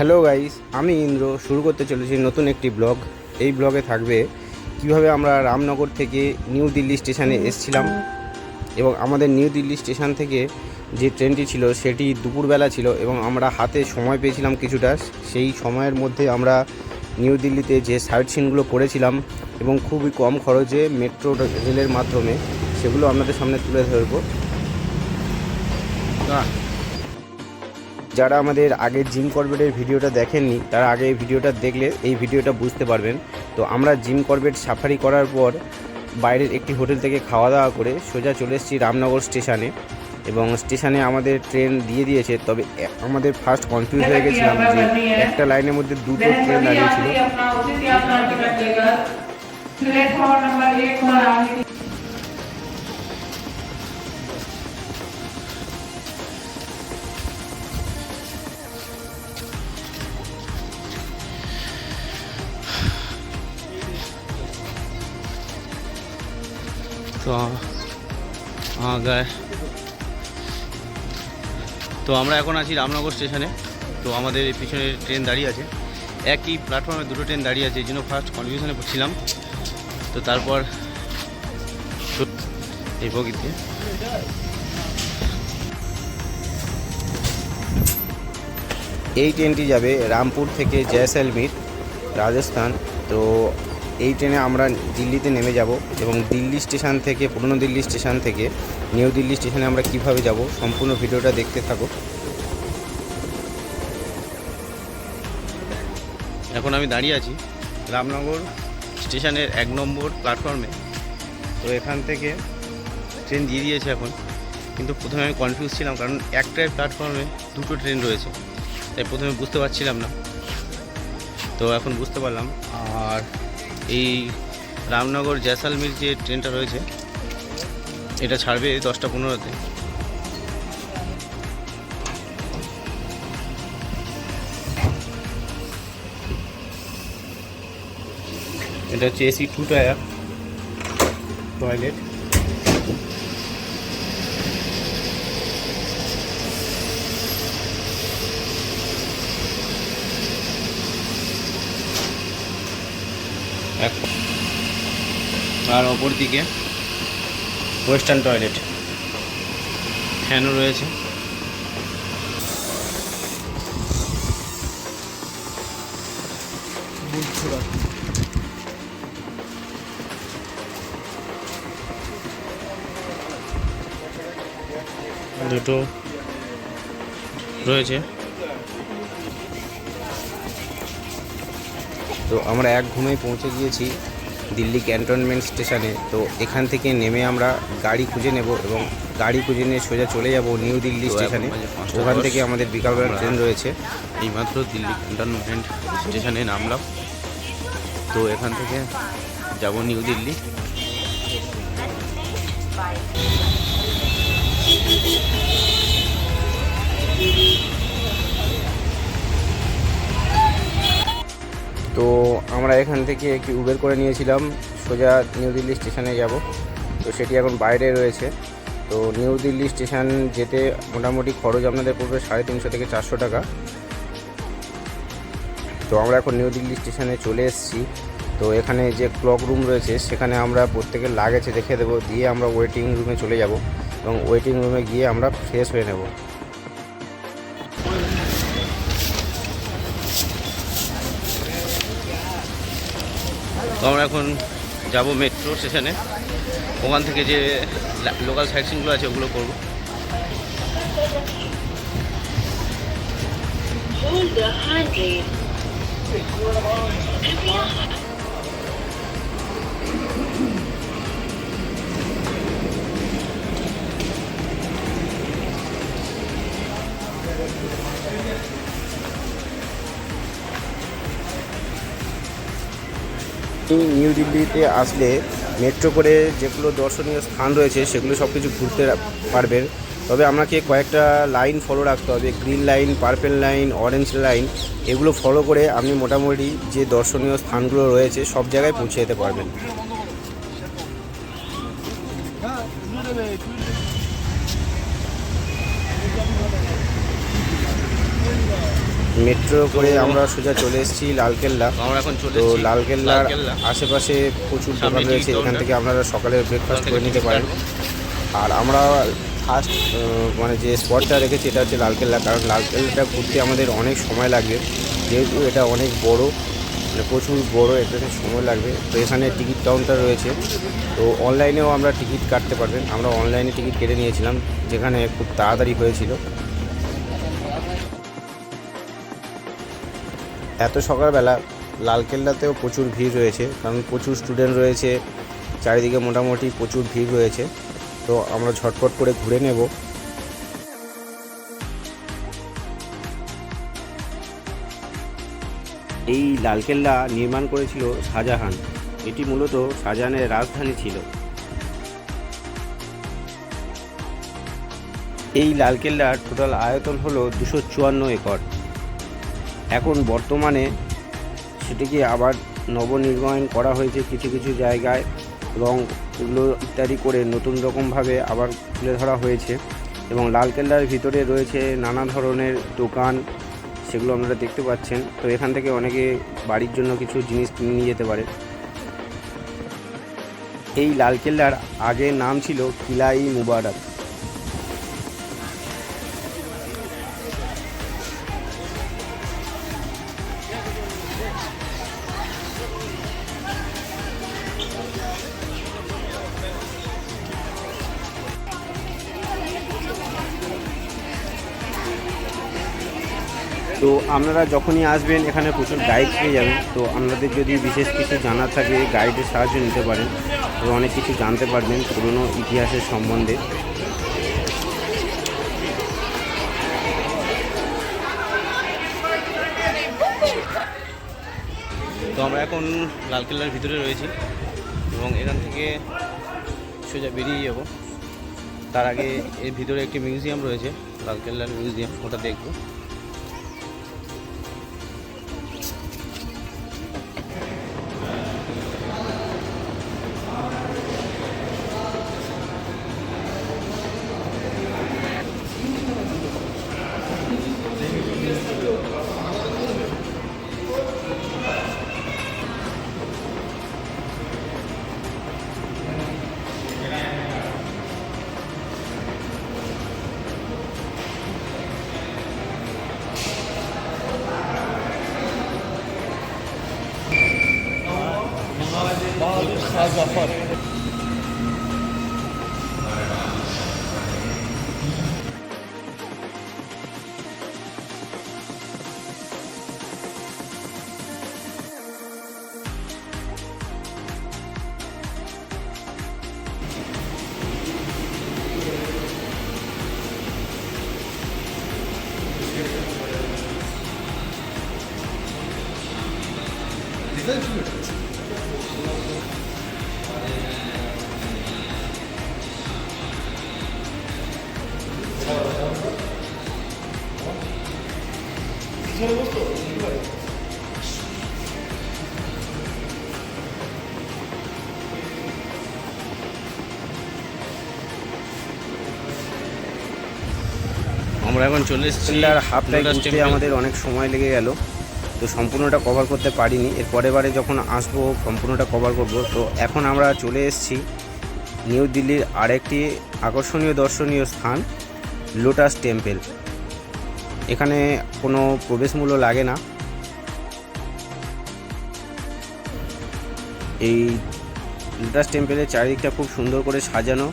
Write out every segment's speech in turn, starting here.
Hello guys, আমি ইন্দ্র শুরু করতে চলেছি নতুন একটি ব্লগ। এই ব্লগে থাকবে কিভাবে আমরা রামনগর থেকে নিউ দিল্লি স্টেশনে এসেছিলাম এবং আমাদের নিউ দিল্লি স্টেশন থেকে যে ট্রেনটি ছিল সেটি দুপুরবেলা ছিল এবং আমরা হাতে সময় পেয়েছিলাম কিছুটা। সেই সময়ের মধ্যে আমরা নিউ দিল্লিতে যে সাইট সিনগুলো করেছিলাম এবং খুবই কম খরচে মেট্রো রেলের মাধ্যমে সেগুলো আপনাদের সামনে তুলে ধরবো। যারা আমাদের আগের জিম করবেটের ভিডিওটা দেখেননি তারা আগে এই ভিডিওটা দেখলে এই ভিডিওটা বুঝতে পারবেন। তো আমরা জিম করবেট সাফারি করার পর বাইরের একটি হোটেল থেকে খাওয়া দাওয়া করে সোজা চলে এসেছি রামনগর স্টেশনে এবং স্টেশনে আমাদের ট্রেন দিয়ে দিয়েছে। তবে আমাদের ফার্স্ট কনফিউজ হয়ে গেছিলাম যে একটা লাইনের মধ্যে দুটো ট্রেন দাঁড়িয়েছিল। তো আমরা এখন আছি রামনগর স্টেশনে। তো আমাদের পিছনে ট্রেন দাঁড়িয়ে আছে, একই প্ল্যাটফর্মে দুটো ট্রেন দাঁড়িয়ে আছে, এই জন্য ফার্স্ট কনফিউশনে পড়ছিলাম। তো তারপর এই বগিতে এই ট্রেনটি যাবে রামপুর থেকে জয়সলমীর, রাজস্থান। তো এই ট্রেনে আমরা দিল্লিতে নেমে যাব এবং দিল্লি স্টেশন থেকে, পুরনো দিল্লি স্টেশন থেকে নিউ দিল্লি স্টেশনে আমরা কিভাবে যাব সম্পূর্ণ ভিডিওটা দেখতে থাকো। এখন আমি দাঁড়িয়ে আছি রামনগর স্টেশনের 1 নম্বর প্ল্যাটফর্মে। তো এখান থেকে ট্রেন দিয়ে দিয়েছে এখন, কিন্তু প্রথমে আমি কনফিউজ ছিলাম কারণ একটাই প্ল্যাটফর্মে দুটো ট্রেন রয়েছে, তাই প্রথমে বুঝতে পারছিলাম না। তো এখন বুঝতে পারলাম। আর এই রামনগর জয়সলমীর যে ট্রেনটা রয়েছে এটা ছাড়বে 10টা 15-তে। এটা হচ্ছে AC 2 টায়ার টয়লেট। আর অপর দিকে ওয়েস্টার্ন টয়লেট, ফ্যানও রয়েছে। দুটো রয়েছে। তো আমরা এক ঘুমেই পৌঁছে গিয়েছি দিল্লি ক্যান্টনমেন্ট স্টেশনে। তো এখান থেকে নেমে আমরা গাড়ি খুঁজে নেব এবং গাড়ি খুঁজে নিয়ে সোজা চলে যাব নিউ দিল্লি স্টেশনে। ওখান থেকে আমাদের বিকালবেলা ট্রেন রয়েছে। এইমাত্র দিল্লি ক্যান্টনমেন্ট স্টেশনে নামলাম। তো এখান থেকে যাব নিউ দিল্লি। তো আমরা এখান থেকে একটি উবের করে নিয়েছিলাম, সোজা নিউ দিল্লি স্টেশনে যাব। তো সেটি এখন বাইরে রয়েছে। তো নিউ দিল্লি স্টেশন যেতে মোটামুটি খরচ আপনাদের পড়বে 350 থেকে 400 টাকা। তো আমরা এখন নিউ দিল্লি স্টেশনে চলে এসেছি। তো এখানে যে ক্লক রুম রয়েছে সেখানে আমরা প্রত্যেকের লাগেজ রেখে দেবো, দিয়ে আমরা ওয়েটিং রুমে চলে যাব এবং ওয়েটিং রুমে গিয়ে আমরা ফ্রেশ হয়ে নেব। তো আমরা এখন যাব মেট্রো স্টেশনে, ওখান থেকে যে লোকাল সাইট সিনগুলো আছে ওগুলো করবো। নিউ দিল্লিতে আসলে মেট্রো করে যেগুলো দর্শনীয় স্থান রয়েছে সেগুলো সব কিছু ঘুরতে পারবেন। তবে আমাকে কয়েকটা লাইন ফলো রাখতে হবে, green line, purple line, orange line. এগুলো ফলো করে আপনি মোটামুটি যে দর্শনীয় স্থানগুলো রয়েছে সব জায়গায় পৌঁছে যেতে পারবেন। মেট্রো করে আমরা সোজা চলে এসেছি লালকেল্লা। আমরা এখন তো লালকেল্লার আশেপাশে প্রচুর দোকান রয়েছে, এখান থেকে আপনারা সকালে ব্রেকফাস্ট করে নিতে পারেন। আর আমরা ফার্স্ট মানে যে স্পটটা রেখেছি এটা হচ্ছে লালকেল্লা, কারণ লালকেল্লাটা ঘুরতে আমাদের অনেক সময় লাগবে, যেহেতু এটা অনেক বড়, মানে প্রচুর বড়, এখানে সময় লাগবে। তো এখানে টিকিট কাউন্টার রয়েছে, তো অনলাইনেও আমরা টিকিট কাটতে পারবেন। আমরা অনলাইনে টিকিট কেটে নিয়েছিলাম, যেখানে খুব তাড়াতাড়ি হয়েছিল। এত সকালবেলা লালকেল্লাতেও প্রচুর ভিড় রয়েছে, কারণ প্রচুর স্টুডেন্ট রয়েছে, চারিদিকে মোটামুটি প্রচুর ভিড় রয়েছে। তো আমরা ঝটপট করে ঘুরে নেব। এই লালকেল্লা নির্মাণ করেছিল শাহজাহান। এটি মূলত শাহজাহানের রাজধানী ছিল। এই লালকেল্লার টোটাল আয়তন হলো 254 একর। এখন বর্তমানে সেটিকে আবার নবনির্মাণ করা হয়েছে, কিছু কিছু জায়গায় রং এগুলো ইত্যাদি করে নতুন রকমভাবে আবার তুলে ধরা হয়েছে। এবং লালকেল্লার ভিতরে রয়েছে নানা ধরনের দোকান, সেগুলো আপনারা দেখতে পাচ্ছেন। তো এখান থেকে অনেকে বাড়ির জন্য কিছু জিনিস কিনে নিয়ে যেতে পারে। এই লালকেল্লার আগের নাম ছিল কিলা-ই মুবারক। তো আপনারা যখনই আসবেন এখানে প্রচুর গাইড পেয়ে যাবেন। তো আপনাদের যদি বিশেষ কিছু জানার থাকে গাইডের সাহায্য নিতে পারেন, তো অনেক কিছু জানতে পারবেন পুরনো ইতিহাসের সম্বন্ধে। তো আমরা এখন লালকেল্লার ভিতরে রয়েছি এবং এখান থেকে সোজা বেরিয়ে যাব। তার আগে এর ভিতরে একটি মিউজিয়াম রয়েছে, লালকেল্লার মিউজিয়াম, ওটা দেখব। আমরা এখন চলে এসেছি। হাফটাই ঘুরতে আমাদের অনেক সময় লেগে গেল, তো সম্পূর্ণটা কভার করতে পারিনি। এর পরের বারে যখন আসবো সম্পূর্ণটা কভার করব। তো এখন আমরা চলে এসেছি নিউ দিল্লির আরেকটি আকর্ষণীয় দর্শনীয় স্থান, লোটাস টেম্পল। এখানে কোনো প্রবেশ মূল্য লাগে না। এই লোটাস টেম্পলের চারিদিকটা খুব সুন্দর করে সাজানো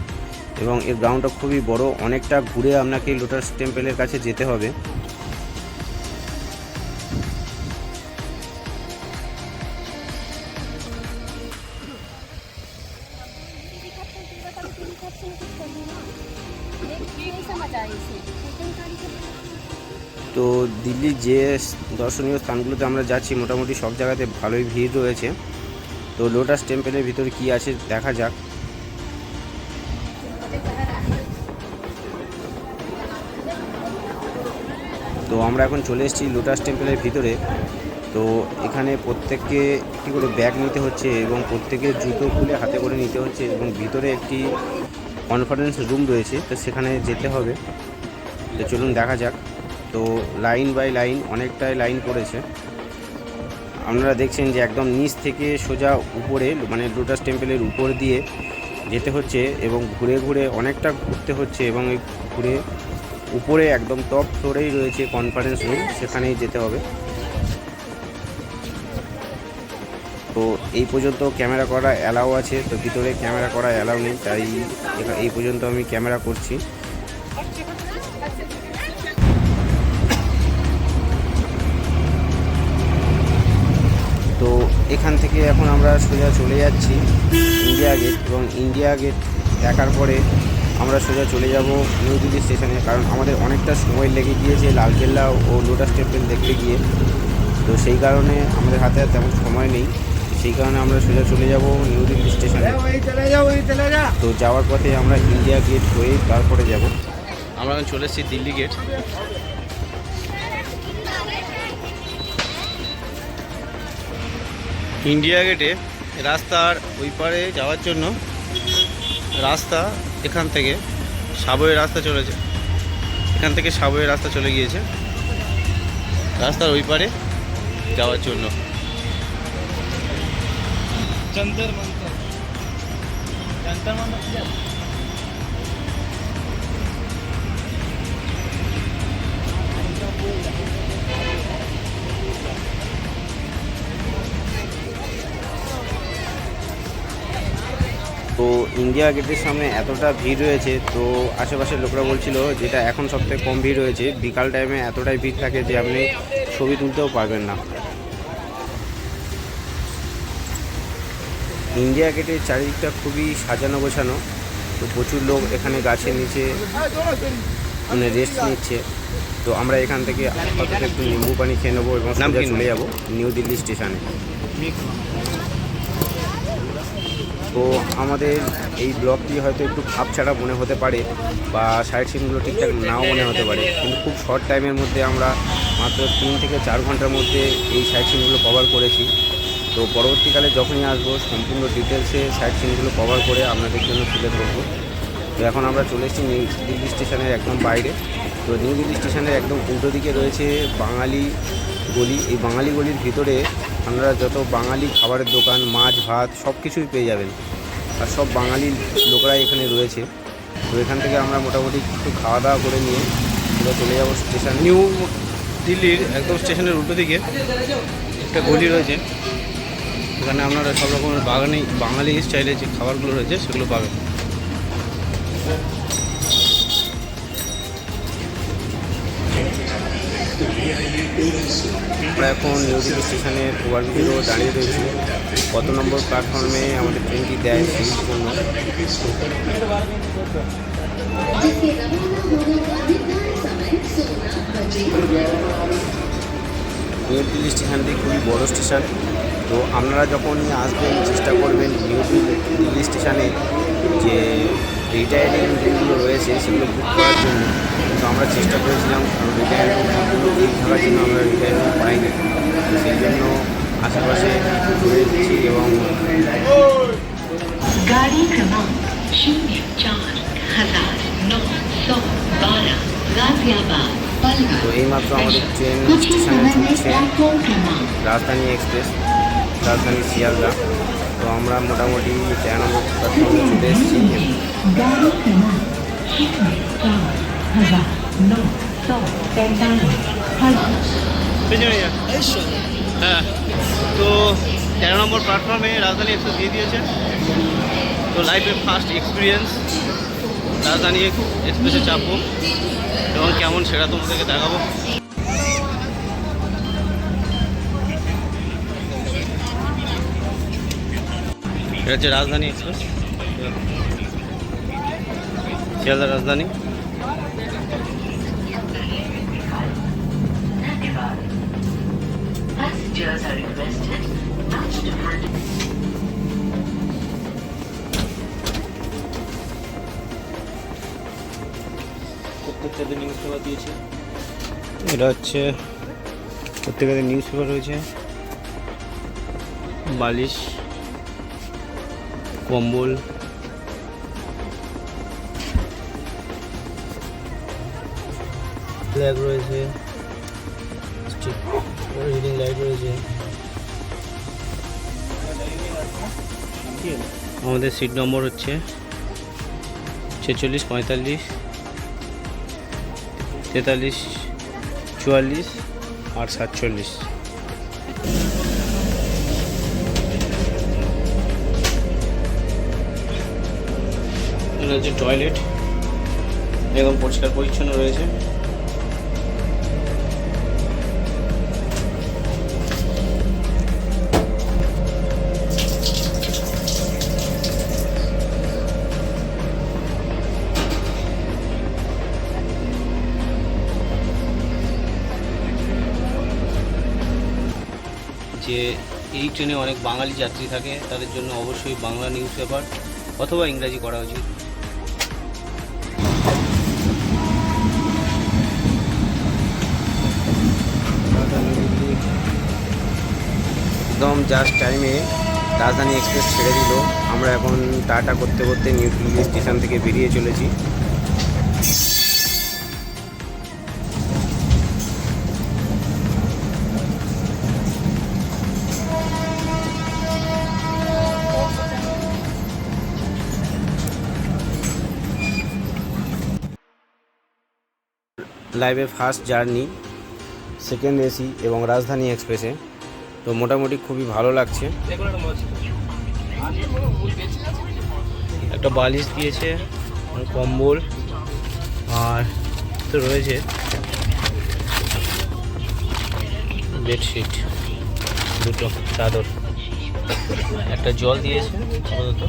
এবং এর গ্রাউন্ডটা খুবই বড়, অনেকটা ঘুরে আপনাকে লোটাস টেম্পলের কাছে যেতে হবে। তো দিল্লির যে দর্শনীয় স্থানগুলোতে আমরা যাচ্ছি মোটামুটি সব জায়গাতে ভালোই ভিড় রয়েছে। তো লোটাস টেম্পলের ভিতরে কি আছে দেখা যাক। তো আমরা এখন চলে এসেছি লোটাস টেম্পলের ভিতরে। তো এখানে প্রত্যেককে একটি করে ব্যাগ নিতে হচ্ছে এবং প্রত্যেকের জুতো খুলে হাতে করে নিতে হচ্ছে এবং ভিতরে একটি কনফারেন্স রুম রয়েছে, তো সেখানে যেতে হবে। তো চলুন দেখা যাক। তো তো লাইন বাই লাইন অনেকটাই লাইন পড়েছে। আপনারা দেখছেন যে একদম নিচ থেকে সোজা উপরে মানে লোটাস টেম্পলের উপর দিয়ে যেতে হচ্ছে এবং ঘুরে ঘুরে অনেকটা ঘুরতে হচ্ছে এবং এই ঘুরে উপরে একদম টপ ফ্লোরেই রয়েছে কনফারেন্স রুম, সেখানেই যেতে হবে। তো এই পর্যন্ত ক্যামেরা করা অ্যালাউ আছে, তো ভিতরে ক্যামেরা করা অ্যালাউ নেই, তাই এই পর্যন্ত আমি ক্যামেরা করছি। তো এখান থেকে এখন আমরা সোজা চলে যাচ্ছি ইন্ডিয়া গেট, এবং ইন্ডিয়া গেট দেখার পরে আমরা সোজা চলে যাব নিউ দিল্লি স্টেশনে, কারণ আমাদের অনেকটা সময় লেগে গিয়েছে লালকেল্লা ও লোটাস টেম্পল দেখতে গিয়ে। তো সেই কারণে আমাদের হাতে আর তেমন সময় নেই, সেই কারণে আমরা সোজা চলে যাব নিউ দিল্লি স্টেশনে। তো যাওয়ার পথে আমরা ইন্ডিয়া গেট হয়ে তারপরে যাব। আমরা এখন চলে এসেছি দিল্লি গেট। ইন্ডিয়া গেটে রাস্তার ওই পারে যাওয়ার জন্য রাস্তা এখান থেকে সাবওয়ে রাস্তা চলেছে, এখান থেকে সাবওয়ে রাস্তা চলে গিয়েছে রাস্তার ওই পারে যাওয়ার জন্য। যন্তর মন্তর, যন্তর মন্তর। তো ইন্ডিয়া গেটের সামনে এতটা ভিড় রয়েছে, তো আশেপাশের লোকরা বলছিল যেটা এখন সবথেকে কম ভিড় রয়েছে, বিকাল টাইমে এতটাই ভিড় থাকে যে আপনি ছবি তুলতেও পারবেন না। ইন্ডিয়া গেটের চারিদিকটা খুবই সাজানো গোছানো, তো প্রচুর লোক এখানে গাছের নিচে মানে রেস্ট নিচ্ছে। তো আমরা এখান থেকে আপাতত একটু নিম্বু পানি খেয়ে নেবো এবং সোজা চলে যাবো নিউ দিল্লি স্টেশনে। তো আমাদের এই ব্লগটি হয়তো একটু খাপ ছাড়া মনে হতে পারে বা সাইড সিনগুলো ঠিকঠাক নাও মনে হতে পারে, কিন্তু খুব শর্ট টাইমের মধ্যে আমরা মাত্র 3 থেকে 4 ঘন্টার মধ্যে এই সাইড সিনগুলো কভার করেছি। তো পরবর্তীকালে যখনই আসবো সম্পূর্ণ ডিটেলসে সাইড সিনগুলো কভার করে আপনাদের জন্য তুলে ধরবো। তো এখন আমরা চলে এসেছি নিউ দিল্লি স্টেশনের একদম বাইরে। তো নিউ দিল্লি স্টেশনের একদম উল্টো দিকে রয়েছে বাঙালি গলি। এই বাঙালি গলির ভিতরে আপনারা যত বাঙালি খাবারের দোকান, মাছ ভাত সব কিছুই পেয়ে যাবেন, আর সব বাঙালি লোকরাই এখানে রয়েছে। তো এখান থেকে আমরা মোটামুটি একটু খাওয়া দাওয়া করে নিয়ে পুরো চলে যাবো স্টেশন। নিউ দিল্লির একদম স্টেশনের উল্টো দিকে একটা গলি রয়েছে, ওখানে আপনারা সব রকমের বাঙালি স্টাইলে যে খাবারগুলো রয়েছে সেগুলো পাবেন। আমরা এখন নিউ দিল্লি স্টেশনের ওভারব্রিজেও দাঁড়িয়ে রয়েছি। কত নম্বর প্ল্যাটফর্মে আমাদের ট্রেনটি দেয় সেই জন্য। নিউ দিল্লি স্টেশনটি খুবই বড় স্টেশন। তো আপনারা যখনই আসবেন চেষ্টা করবেন নিউ দিল্লি স্টেশনে যে রিটায়ারিং রুমগুলো রয়েছে সেগুলো বুক করার জন্য। তো আমরা চেষ্টা করেছিলাম, কারণ রিটায়ারিং রুমগুলো এই থাকার জন্য আমরা রিটায়ারিং রুম পাইনি, তো সেই জন্য আশেপাশে ঘুরে দিচ্ছি। এবং गाड़ी क्रमांक 04,912 गाजियाबाद पलवल। তো এইমাত্র আমাদের ট্রেন कुछ ही স্টেশনে समय में ছুটছে प्लेटफॉर्म क्रमांक রাজধানী এক্সপ্রেস, রাজধানী শিয়ালদা। তো আমরা মোটামুটি 13 নম্বর প্ল্যাটফর্মে চলে এসেছি। गाड़ी क्रमांक 04,943 হ্যাঁ, তো 13 নম্বর প্ল্যাটফর্মে রাজধানী এক্সপ্রেস দিয়ে দিয়েছে। তো লাইফের ফার্স্ট এক্সপিরিয়েন্স রাজধানী এক্সপ্রেসে চাপবো এবং কেমন সেটা তোমাদেরকে দেখাবো। এটা হচ্ছে রাজধানী এক্সপ্রেস, শিয়ালদা রাজধানী। Passengers are requested not to handle. প্রত্যেকটাতে নিউজ পেপার দিয়েছে। এটা হচ্ছে প্রত্যেকটাতে নিউজ পেপার রয়েছে, বালিশ, কম্বল, ফ্ল্যাগ রয়েছে। আসছি। রিডিং লাইট রয়েছে। আমাদের সিট নম্বর হচ্ছে 46, 45, 43, 44 আর 47। এটা হচ্ছে টয়লেট, একদম পরিষ্কার পরিচ্ছন্ন রয়েছে। যে এই ট্রেনে অনেক বাঙালি যাত্রী থাকে, তাদের জন্য অবশ্যই বাংলা নিউজ পেপার অথবা ইংরাজি করা উচিত। একদম জাস্ট টাইমে রাজধানী এক্সপ্রেস ছেড়ে দিল। আমরা এখন টাটা করতে করতে নিউ দিল্লি স্টেশন থেকে বেরিয়ে চলেছি। লাইভে ফার্স্ট জার্নি, সেকেন্ড এসি এবং রাজধানী এক্সপ্রেসে। তো মোটামুটি খুবই ভালো লাগছে। একটা বালিশ দিয়েছে, কম্বল, আর তো রয়েছে বেডশিট, দুটো চাদর, একটা জল দিয়েছে আপাতত।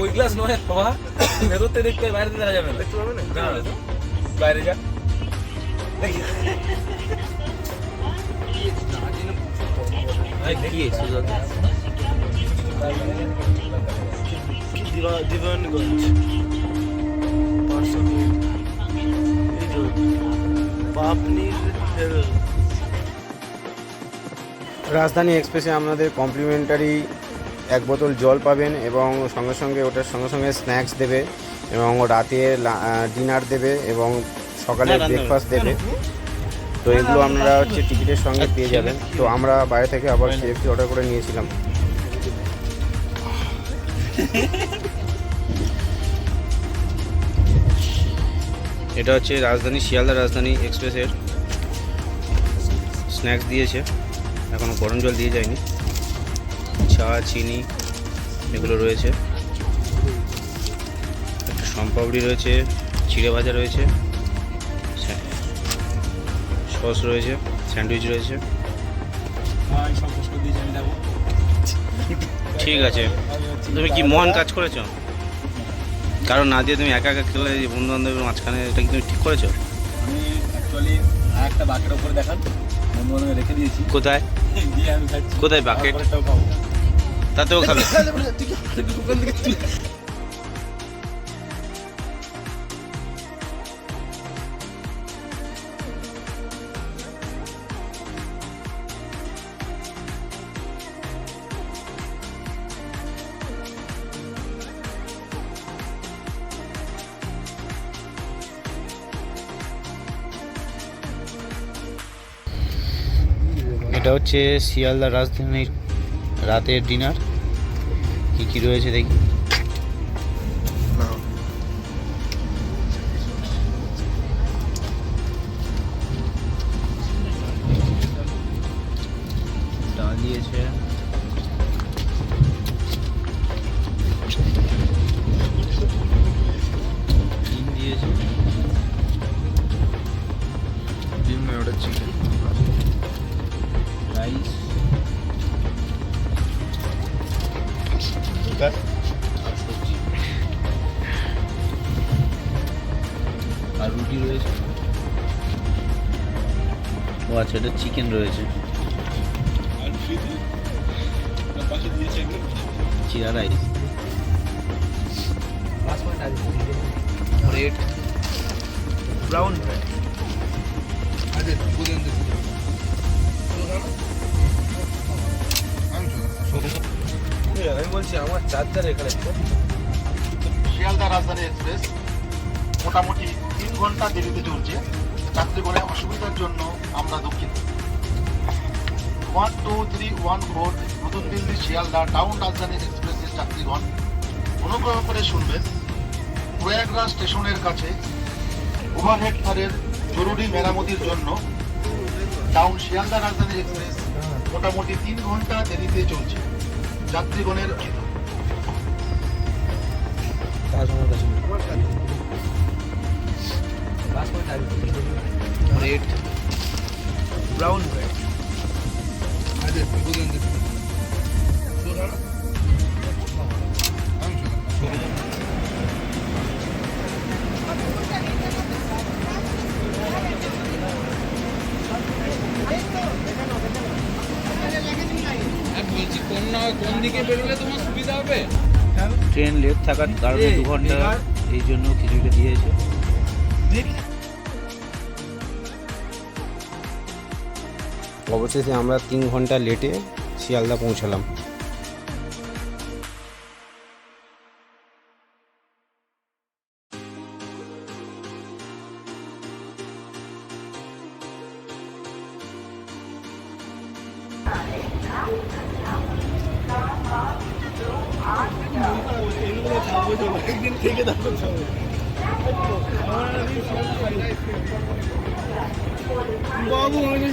ওই গ্লাস নয় বাবা, ভেতরতে দেখতে বাইরে দেখা যাবে না, দেখতে পাবে না, বাইরে যা দিবানগঞ্জ রাজধানী এক্সপ্রেসে আপনাদের কমপ্লিমেন্টারি 1 বোতল জল পাবেন এবং সঙ্গে সঙ্গে ওটার সঙ্গে সঙ্গে স্ন্যাক্স দেবে এবং রাতে ডিনার দেবে এবং সকালে ব্রেকফাস্ট দেবে। তো এগুলো আপনারা হচ্ছে টিকিটের সঙ্গে পেয়ে যাবেন। তো আমরা বাইরে থেকে আবার KFC অর্ডার করে নিয়েছিলাম। এটা হচ্ছে রাজধানী শিয়ালদা রাজধানী এক্সপ্রেসের স্ন্যাক্স দিয়েছে, এখনও গরম জল দিয়ে যায়নি। চা, চিনি এগুলো রয়েছে, একটা সম্পাবড়ি রয়েছে, চিড়ে ভাজা রয়েছে, সস রয়েছে, স্যান্ডউইচ রয়েছে। ঠিক আছে, তুমি কি মহান কাজ করেছো? কারণ না দিয়ে তুমি একা একা খেলে বন্ধু বান্ধবের মাঝখানে, এটা কি তুমি ঠিক করেছো? আমি অ্যাকচুয়ালি একটা বাকের উপরে দেখান বন্ধু বান্ধব রেখে দিয়েছি, কোথায় দিয়ে আমি খাচ্ছি। কোথায় বাকেট? তারপরেরটাও খাবো। তাতেও খাবে? এটা হচ্ছে শিয়ালদা রাজধানীর রাতের ডিনার। কি কি রয়েছে দেখি। ডাল দিয়েছে, ডিম দিয়েছে, ডিম নয়, ওটা চিকেন। রাইস, আর সবজি, আর রুটি রয়েছে। ও আচ্ছা, এটা চিকেন রয়েছে, জিরা রাইস, ব্রেড, ব্রাউন ব্রেড। আমি বলছি আমার চার্জার এখানে। শিয়ালদা রাজধানী এক্সপ্রেস মোটামুটি 3 ঘন্টা দেরিতে চলছে, যাত্রীগণের অসুবিধার জন্য আমরা দুঃখিত। 12314 নতুন দিল্লি শিয়ালদা টাউন রাজধানী এক্সপ্রেসের যাত্রীগণ অনুগ্রহ করে শুনবেন, প্রয়াগরাজ স্টেশনের কাছে ওভারহেড তারের জরুরি মেরামতির জন্য টাউন শিয়ালদা রাজধানী এক্সপ্রেস মোটামুটি 3 ঘন্টা দেরিতে চলছে। যাত্রীগণের red brown red train late থাকার কারণে 2 ঘন্টা এই জন্য কিছুটা দিয়েছে। অবশেষে আমরা 3 ঘন্টা লেটে শিয়ালদা পৌঁছালাম। বাবু আমি